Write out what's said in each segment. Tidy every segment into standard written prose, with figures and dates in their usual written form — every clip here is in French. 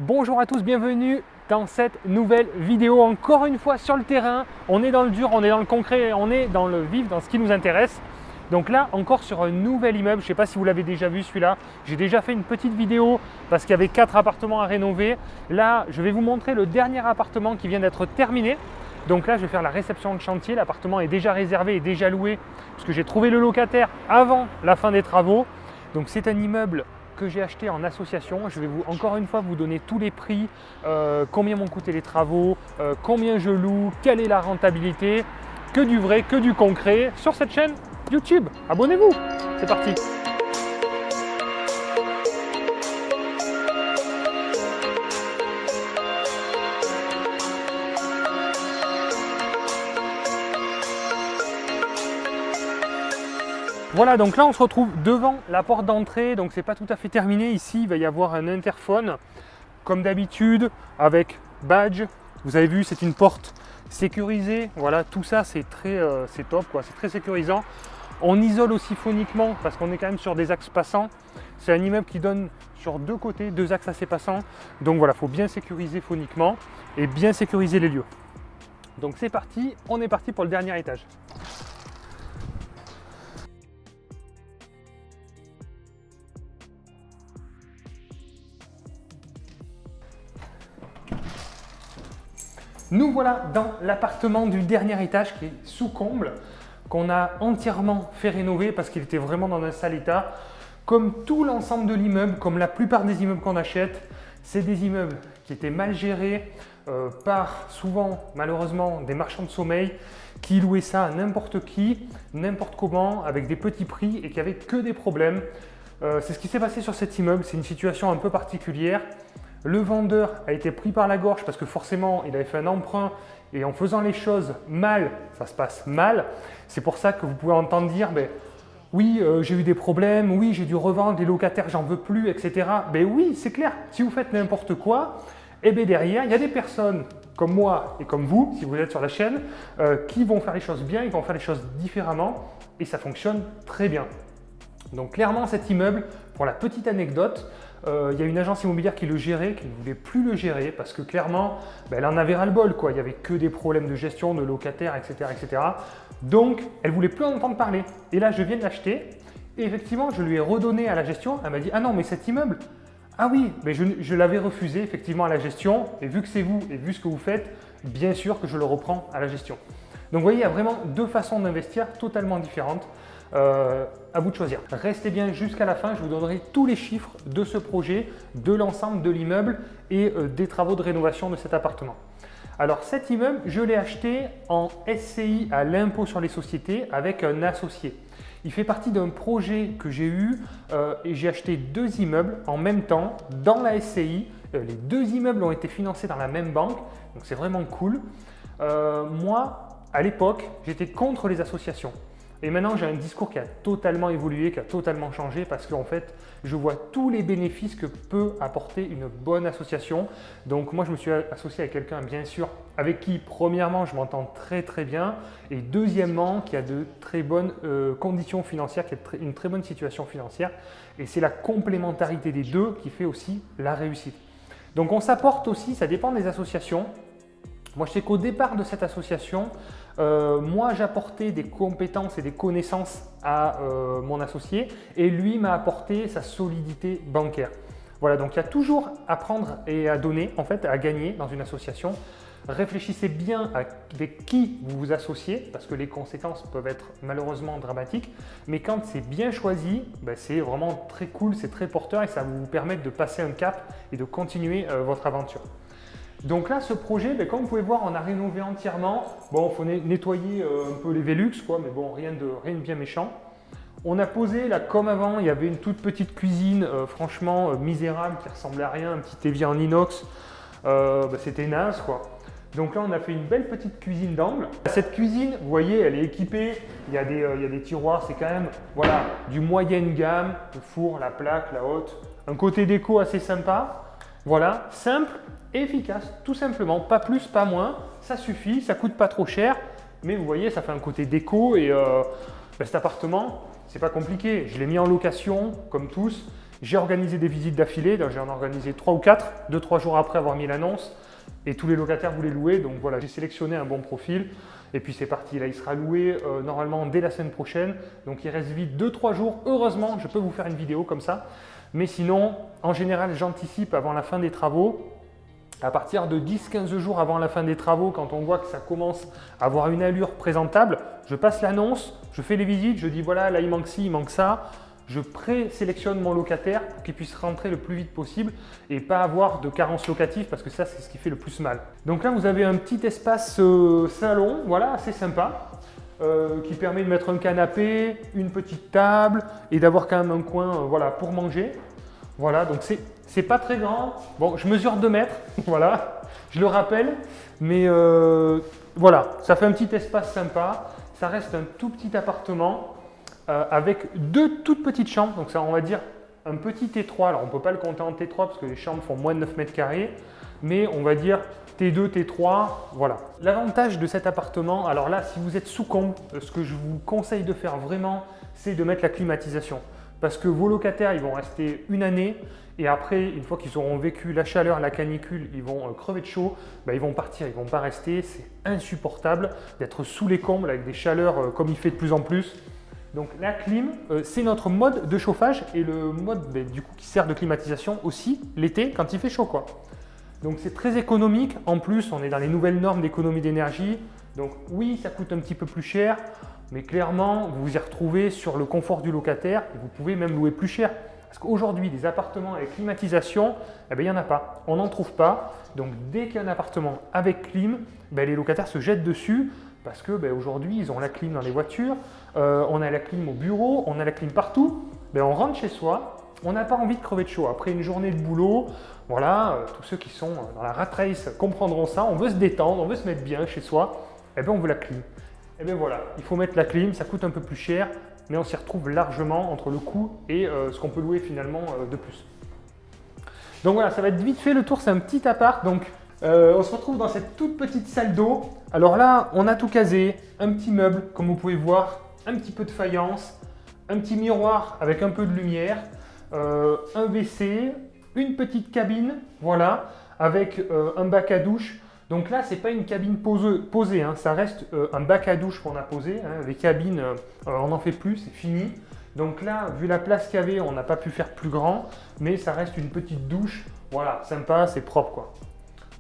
Bonjour à tous, bienvenue dans cette nouvelle vidéo. Encore une fois sur le terrain, on est dans le dur, on est dans le concret, on est dans le vif, dans ce qui nous intéresse. Donc là, encore sur un nouvel immeuble, je ne sais pas si vous l'avez déjà vu celui-là, j'ai déjà fait une petite vidéo parce qu'il y avait 4 appartements à rénover. Là, je vais vous montrer le dernier appartement qui vient d'être terminé. Donc là, je vais faire la réception de chantier, l'appartement est déjà réservé et déjà loué parce que j'ai trouvé le locataire avant la fin des travaux. Donc c'est un immeuble que j'ai acheté en association. Je vais encore une fois vous donner tous les prix, combien m'ont coûté les travaux, combien je loue, quelle est la rentabilité, que du vrai, que du concret sur cette chaîne YouTube. Abonnez-vous, c'est parti. Voilà, donc là on se retrouve devant la porte d'entrée, donc c'est pas tout à fait terminé. Ici il va y avoir un interphone comme d'habitude avec badge. Vous avez vu, c'est une porte sécurisée. Voilà, tout ça c'est top quoi, c'est très sécurisant. On isole aussi phoniquement parce qu'on est quand même sur des axes passants. C'est un immeuble qui donne sur deux côtés, deux axes assez passants. Donc voilà, il faut bien sécuriser phoniquement et bien sécuriser les lieux. Donc c'est parti, on est parti pour le dernier étage. Nous voilà dans l'appartement du dernier étage qui est sous comble, qu'on a entièrement fait rénover parce qu'il était vraiment dans un sale état. Comme tout l'ensemble de l'immeuble, comme la plupart des immeubles qu'on achète, c'est des immeubles qui étaient mal gérés par souvent malheureusement des marchands de sommeil qui louaient ça à n'importe qui, n'importe comment, avec des petits prix et qui n'avaient que des problèmes. C'est ce qui s'est passé sur cet immeuble, c'est une situation un peu particulière. Le vendeur a été pris par la gorge parce que forcément, il avait fait un emprunt et en faisant les choses mal, ça se passe mal. C'est pour ça que vous pouvez entendre dire oui, j'ai eu des problèmes, oui, j'ai dû revendre, les locataires, j'en veux plus, etc. Oui, c'est clair, si vous faites n'importe quoi, et derrière, il y a des personnes comme moi et comme vous, si vous êtes sur la chaîne, qui vont faire les choses bien, ils vont faire les choses différemment et ça fonctionne très bien. Donc clairement, cet immeuble, pour la petite anecdote, il y a une agence immobilière qui le gérait, qui ne voulait plus le gérer parce que clairement, elle en avait ras-le-bol. Il n'y avait que des problèmes de gestion, de locataires, etc. etc. Donc, elle ne voulait plus en entendre parler. Et là, je viens de l'acheter et effectivement, je lui ai redonné à la gestion. Elle m'a dit « Ah non, mais cet immeuble, ah oui, mais je l'avais refusé effectivement à la gestion et vu que c'est vous et vu ce que vous faites, bien sûr que je le reprends à la gestion. » Donc, vous voyez, il y a vraiment deux façons d'investir totalement différentes. À vous de choisir. Restez bien jusqu'à la fin, je vous donnerai tous les chiffres de ce projet, de l'ensemble de l'immeuble et des travaux de rénovation de cet appartement. Alors cet immeuble, je l'ai acheté en SCI à l'impôt sur les sociétés avec un associé. Il fait partie d'un projet que j'ai eu et j'ai acheté deux immeubles en même temps dans la SCI. Les deux immeubles ont été financés dans la même banque, donc c'est vraiment cool. Moi, à l'époque, j'étais contre les associations. Et maintenant, j'ai un discours qui a totalement évolué, qui a totalement changé parce qu'en fait, je vois tous les bénéfices que peut apporter une bonne association. Donc moi, je me suis associé avec quelqu'un, bien sûr, avec qui, premièrement, je m'entends très très bien et deuxièmement, qui a de très bonnes conditions financières, qui a une très bonne situation financière. Et c'est la complémentarité des deux qui fait aussi la réussite. Donc on s'apporte aussi, ça dépend des associations. Moi, je sais qu'au départ de cette association, moi, j'apportais des compétences et des connaissances à mon associé et lui m'a apporté sa solidité bancaire. Voilà, donc il y a toujours à prendre et à donner, en fait, à gagner dans une association. Réfléchissez bien avec qui vous vous associez parce que les conséquences peuvent être malheureusement dramatiques. Mais quand c'est bien choisi, c'est vraiment très cool, c'est très porteur et ça va vous permettre de passer un cap et de continuer votre aventure. Donc là, ce projet, comme vous pouvez voir, on a rénové entièrement. Bon, il faut nettoyer un peu les Velux, quoi, mais bon, rien de bien méchant. On a posé là comme avant, il y avait une toute petite cuisine, franchement misérable, qui ressemblait à rien, un petit évier en inox. C'était naze, quoi. Donc là, on a fait une belle petite cuisine d'angle. Cette cuisine, vous voyez, elle est équipée. Il y a des tiroirs, c'est quand même voilà, du moyenne gamme, le four, la plaque, la haute. Un côté déco assez sympa. Voilà, simple et efficace, tout simplement, pas plus, pas moins, ça suffit, ça coûte pas trop cher, mais vous voyez, ça fait un côté déco et cet appartement, c'est pas compliqué, je l'ai mis en location comme tous J'ai organisé des visites d'affilée, j'en ai organisé 3 ou 4, 2-3 jours après avoir mis l'annonce. Et tous les locataires voulaient louer, donc voilà, j'ai sélectionné un bon profil. Et puis c'est parti, là il sera loué normalement dès la semaine prochaine. Donc il reste vite 2-3 jours. Heureusement, je peux vous faire une vidéo comme ça. Mais sinon, en général, j'anticipe avant la fin des travaux. À partir de 10-15 jours avant la fin des travaux, quand on voit que ça commence à avoir une allure présentable, je passe l'annonce, je fais les visites, je dis voilà, là il manque ci, il manque ça. Je présélectionne mon locataire pour qu'il puisse rentrer le plus vite possible et pas avoir de carence locative parce que ça, c'est ce qui fait le plus mal. Donc là, vous avez un petit espace salon, voilà, assez sympa, qui permet de mettre un canapé, une petite table et d'avoir quand même un coin voilà, pour manger. Voilà, donc c'est pas très grand. Bon, je mesure 2 mètres, voilà, je le rappelle, mais voilà, ça fait un petit espace sympa. Ça reste un tout petit appartement. Avec 2 toutes petites chambres, donc ça on va dire un petit T3, alors on ne peut pas le compter en T3 parce que les chambres font moins de 9 mètres carrés, mais on va dire T2, T3, voilà. L'avantage de cet appartement, alors là si vous êtes sous comble, ce que je vous conseille de faire vraiment, c'est de mettre la climatisation. Parce que vos locataires, ils vont rester une année et après, une fois qu'ils auront vécu la chaleur, la canicule, ils vont crever de chaud, ils vont partir, ils ne vont pas rester. C'est insupportable d'être sous les combles avec des chaleurs comme il fait de plus en plus. Donc la clim, c'est notre mode de chauffage et le mode du coup, qui sert de climatisation aussi l'été quand il fait chaud, quoi. Donc c'est très économique. En plus, on est dans les nouvelles normes d'économie d'énergie. Donc oui, ça coûte un petit peu plus cher, mais clairement, vous vous y retrouvez sur le confort du locataire et vous pouvez même louer plus cher. Parce qu'aujourd'hui, des appartements avec climatisation, il n'y en a pas. On n'en trouve pas. Donc dès qu'il y a un appartement avec clim, les locataires se jettent dessus. Parce que aujourd'hui, ils ont la clim dans les voitures, on a la clim au bureau, on a la clim partout. On rentre chez soi, on n'a pas envie de crever de chaud. Après une journée de boulot, voilà, tous ceux qui sont dans la rat race comprendront ça. On veut se détendre, on veut se mettre bien chez soi, on veut la clim. Voilà, il faut mettre la clim, ça coûte un peu plus cher, mais on s'y retrouve largement entre le coût et ce qu'on peut louer finalement de plus. Donc voilà, ça va être vite fait le tour, c'est un petit appart. Donc on se retrouve dans cette toute petite salle d'eau. Alors là, on a tout casé, un petit meuble, comme vous pouvez voir, un petit peu de faïence, un petit miroir avec un peu de lumière, un WC, une petite cabine, voilà, avec un bac à douche. Donc là, c'est pas une cabine posée, hein, ça reste un bac à douche qu'on a posé. Hein, les cabines, on n'en fait plus, c'est fini. Donc là, vu la place qu'il y avait, on n'a pas pu faire plus grand, mais ça reste une petite douche, voilà, sympa, c'est propre, quoi.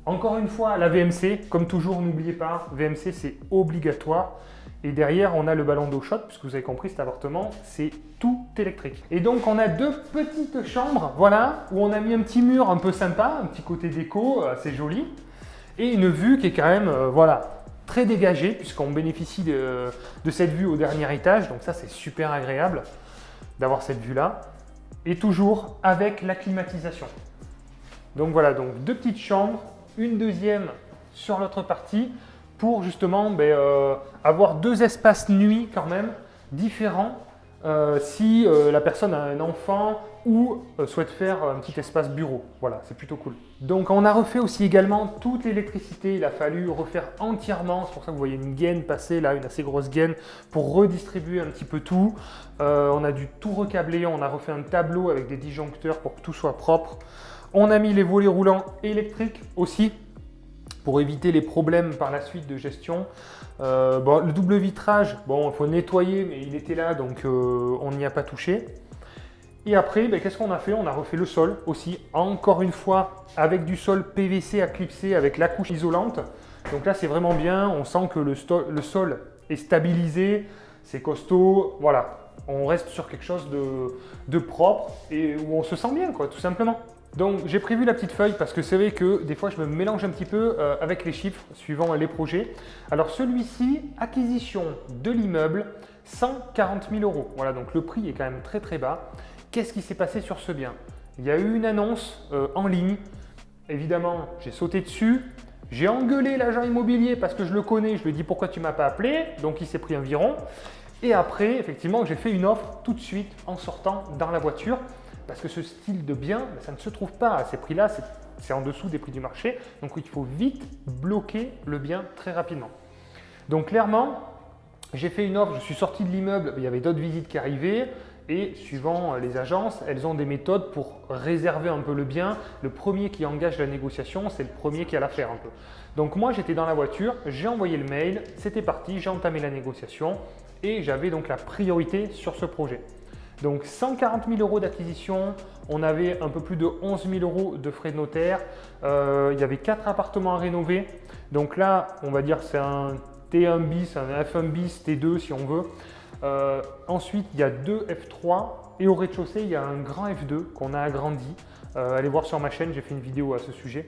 Encore une fois, la VMC, comme toujours, n'oubliez pas, VMC c'est obligatoire. Et derrière, on a le ballon d'eau chaude, puisque vous avez compris, cet appartement, c'est tout électrique. Et donc, on a 2 petites chambres, voilà, où on a mis un petit mur un peu sympa, un petit côté déco, assez joli. Et une vue qui est quand même, voilà, très dégagée, puisqu'on bénéficie de cette vue au dernier étage. Donc ça, c'est super agréable d'avoir cette vue-là. Et toujours avec la climatisation. Donc voilà, donc 2 petites chambres. Une deuxième sur l'autre partie pour justement avoir 2 espaces nuit quand même différents si la personne a un enfant ou souhaite faire un petit espace bureau. Voilà, c'est plutôt cool. Donc on a refait aussi également toute l'électricité. Il a fallu refaire entièrement. C'est pour ça que vous voyez une gaine passer là, une assez grosse gaine pour redistribuer un petit peu tout. On a dû tout recabler. On a refait un tableau avec des disjoncteurs pour que tout soit propre. On a mis les volets roulants électriques aussi pour éviter les problèmes par la suite de gestion. Le double vitrage, il faut nettoyer, mais il était là, donc on n'y a pas touché. Et après, qu'est-ce qu'on a fait? On a refait le sol aussi, encore une fois, avec du sol PVC à clipser, avec la couche isolante. Donc là, c'est vraiment bien, on sent que le sol est stabilisé, c'est costaud, voilà. On reste sur quelque chose de propre et où on se sent bien, quoi, tout simplement. Donc j'ai prévu la petite feuille parce que c'est vrai que des fois je me mélange un petit peu avec les chiffres suivant les projets. Alors celui-ci, acquisition de l'immeuble, 140 000 €. Voilà, donc le prix est quand même très très bas. Qu'est-ce qui s'est passé sur ce bien? Il y a eu une annonce en ligne. Évidemment, j'ai sauté dessus. J'ai engueulé l'agent immobilier parce que je le connais. Je lui ai dit pourquoi tu ne m'as pas appelé. Donc il s'est pris un viron. Et après, effectivement, j'ai fait une offre tout de suite en sortant dans la voiture. Parce que ce style de bien, ça ne se trouve pas à ces prix-là, c'est en dessous des prix du marché. Donc il faut vite bloquer le bien très rapidement. Donc clairement, j'ai fait une offre, je suis sorti de l'immeuble, il y avait d'autres visites qui arrivaient. et suivant les agences, elles ont des méthodes pour réserver un peu le bien. Le premier qui engage la négociation, c'est le premier qui a l'affaire un peu. Donc moi j'étais dans la voiture, j'ai envoyé le mail, c'était parti, j'ai entamé la négociation et j'avais donc la priorité sur ce projet. Donc 140 000 € d'acquisition, on avait un peu plus de 11 000 € de frais de notaire, il y avait 4 appartements à rénover. Donc là, on va dire c'est un T1 bis, un F1 bis, T2 si on veut. Ensuite, il y a 2 F3 et au rez-de-chaussée, il y a un grand F2 qu'on a agrandi. Allez voir sur ma chaîne, j'ai fait une vidéo à ce sujet.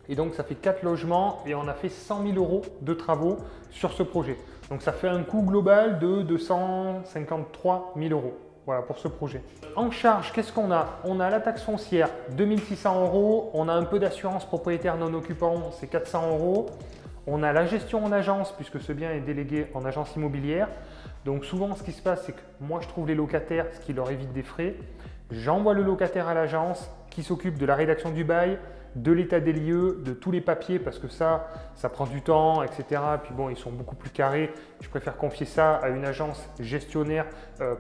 Et donc, ça fait 4 logements et on a fait 100 000 € de travaux sur ce projet. Donc, ça fait un coût global de 253 000 €. Voilà pour ce projet. En charge, qu'est-ce qu'on a? On a la taxe foncière, 2 600 €. On a un peu d'assurance propriétaire non occupant, c'est 400 €. On a la gestion en agence puisque ce bien est délégué en agence immobilière. Donc souvent, ce qui se passe, c'est que moi, je trouve les locataires, ce qui leur évite des frais. J'envoie le locataire à l'agence qui s'occupe de la rédaction du bail, de l'état des lieux, de tous les papiers parce que ça prend du temps, etc. Puis bon, ils sont beaucoup plus carrés. Je préfère confier ça à une agence gestionnaire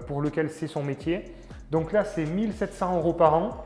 pour lequel c'est son métier. Donc là, c'est 1 700 € par an.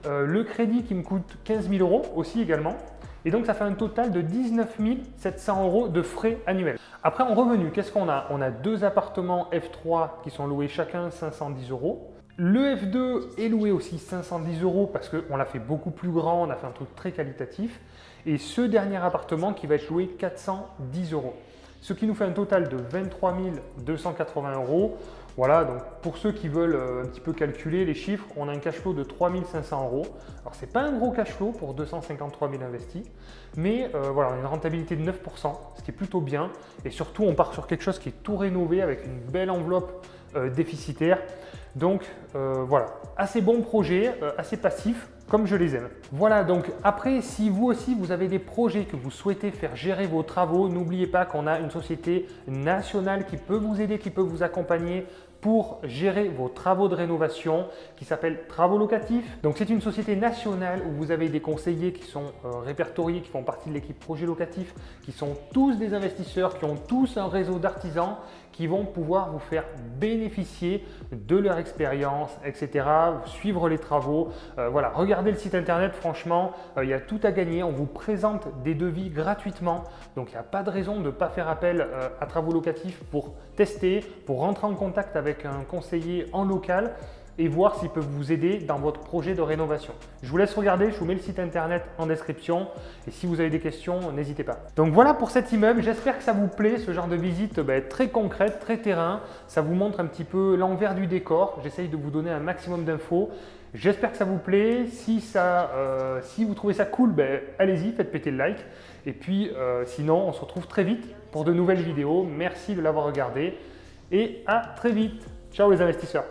Le crédit qui me coûte 15 000 € aussi également. Et donc, ça fait un total de 19 700 € de frais annuels. Après, en revenu, qu'est-ce qu'on a? On a 2 appartements F3 qui sont loués chacun 510 €. Le F2 est loué aussi 510 € parce qu'on l'a fait beaucoup plus grand, on a fait un truc très qualitatif. Et ce dernier appartement qui va être loué 410 €. Ce qui nous fait un total de 23 280 €. Voilà, donc pour ceux qui veulent un petit peu calculer les chiffres, on a un cash flow de 3 500 €. Alors, ce n'est pas un gros cash flow pour 253 000 investis, mais voilà, on a une rentabilité de 9%, ce qui est plutôt bien. Et surtout, on part sur quelque chose qui est tout rénové avec une belle enveloppe déficitaire. Donc voilà, assez bon projet, assez passif, comme je les aime. Voilà, donc après, si vous aussi vous avez des projets que vous souhaitez faire gérer vos travaux, n'oubliez pas qu'on a une société nationale qui peut vous aider, qui peut vous accompagner pour gérer vos travaux de rénovation qui s'appelle Travaux Locatifs. Donc c'est une société nationale où vous avez des conseillers qui sont répertoriés, qui font partie de l'équipe projet locatif, qui sont tous des investisseurs, qui ont tous un réseau d'artisans qui vont pouvoir vous faire bénéficier de leur expérience, etc. Suivre les travaux. Voilà, regardez le site internet, franchement, il y a tout à gagner. On vous présente des devis gratuitement. Donc il n'y a pas de raison de ne pas faire appel à Travaux Locatifs pour tester, pour rentrer en contact avec un conseiller en local et voir s'ils peuvent vous aider dans votre projet de rénovation. Je vous laisse regarder, je vous mets le site internet en description et si vous avez des questions, n'hésitez pas. Donc voilà pour cet immeuble, j'espère que ça vous plaît, ce genre de visite très concrète, très terrain. Ça vous montre un petit peu l'envers du décor, j'essaye de vous donner un maximum d'infos. J'espère que ça vous plaît, si vous trouvez ça cool, allez-y, faites péter le like. Et puis sinon, on se retrouve très vite pour de nouvelles vidéos. Merci de l'avoir regardé et à très vite. Ciao les investisseurs.